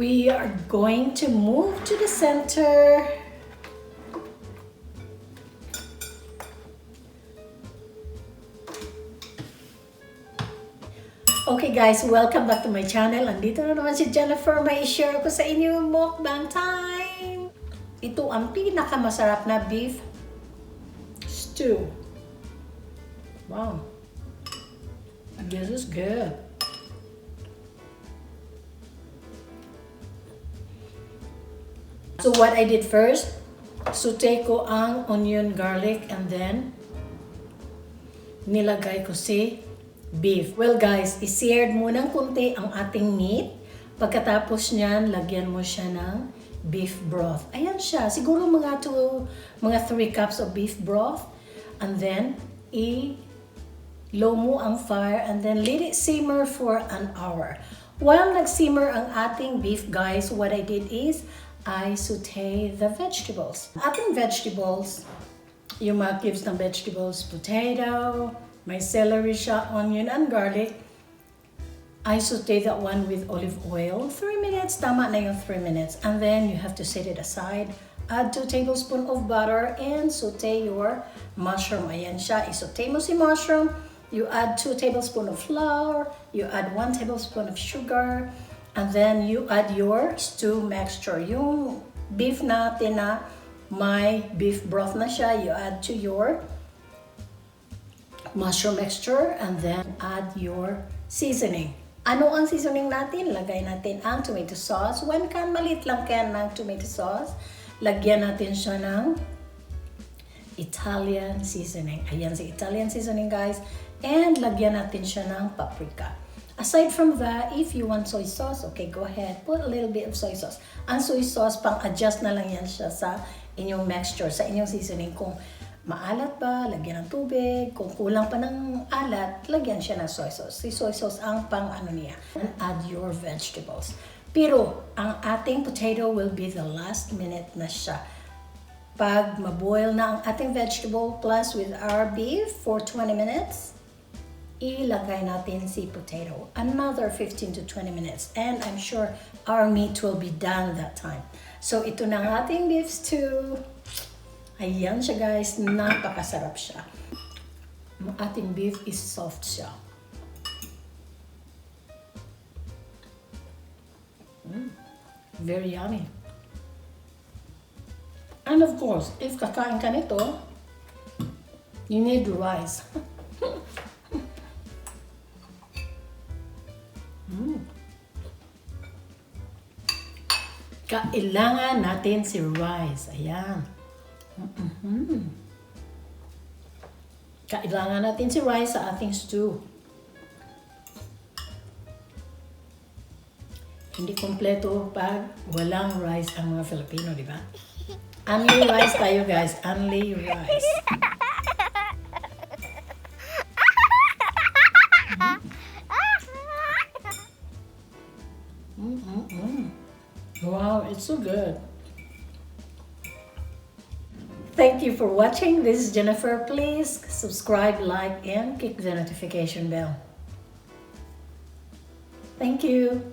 We are going to move to the center. Okay guys, welcome back to my channel. Andito na naman si Jennifer. May share ko sa inyo mukbang time. Ito ang pinakamasarap na beef stew. Wow. This is good. So what I did first, saute ko ang onion, garlic, and then nilagay ko si beef. Well guys, i-seared muna ng kunti ang ating meat. Pagkatapos niyan, lagyan mo siya ng beef broth. Ayan siya. Siguro mga 3 cups of beef broth. And then, low mo ang fire and then let it simmer for an hour. While nag-simmer ang ating beef, guys, what I did is, I saute the vegetables. Ating vegetables, yung mga cubes ng vegetables, potato, may celery siya, onion, and garlic. I saute that one with olive oil. 3 minutes, tama na yung 3 minutes. And then you have to set it aside. Add 2 tablespoons of butter and saute your mushroom. Ayan siya, isaute mo si mushroom. You add 2 tablespoons of flour. You add 1 tablespoon of sugar. And then you add your stew mixture. Yung beef natin na may beef broth na siya, you add to your mushroom mixture and then add your seasoning. Ano ang seasoning natin? Lagay natin ang tomato sauce. 1 can, maliit lang can ng tomato sauce. Lagyan natin siya ng Italian seasoning. Ayan si Italian seasoning guys. And lagyan natin siya ng paprika. Aside from that, if you want soy sauce, okay, go ahead. Put a little bit of soy sauce. Ang soy sauce, pang-adjust na lang yan siya sa inyong mixture, sa inyong seasoning. Kung maalat ba, lagyan ng tubig. Kung kulang pa ng alat, lagyan siya ng soy sauce. Si soy sauce ang pang-ano niya. And add your vegetables. Pero, ang ating potato will be the last minute na siya. Pag maboil na ang ating vegetable plus with our beef for 20 minutes, ilagay natin si potato. Another 15 to 20 minutes. And I'm sure our meat will be done that time. So, ito na ang ating beef stew. Ayan siya guys, napakasarap siya. Ang ating beef is soft siya. Very yummy. And of course, if kakain ka nito, you need rice. Kailangan natin si rice. Ayan. Kailangan natin si rice sa ating stew. Hindi kompleto pag walang rice ang mga Filipino, di ba? Only rice tayo, guys. Only rice. Wow, it's so good. Thank you for watching. This is Jennifer. Please subscribe, like, and click the notification bell. Thank you.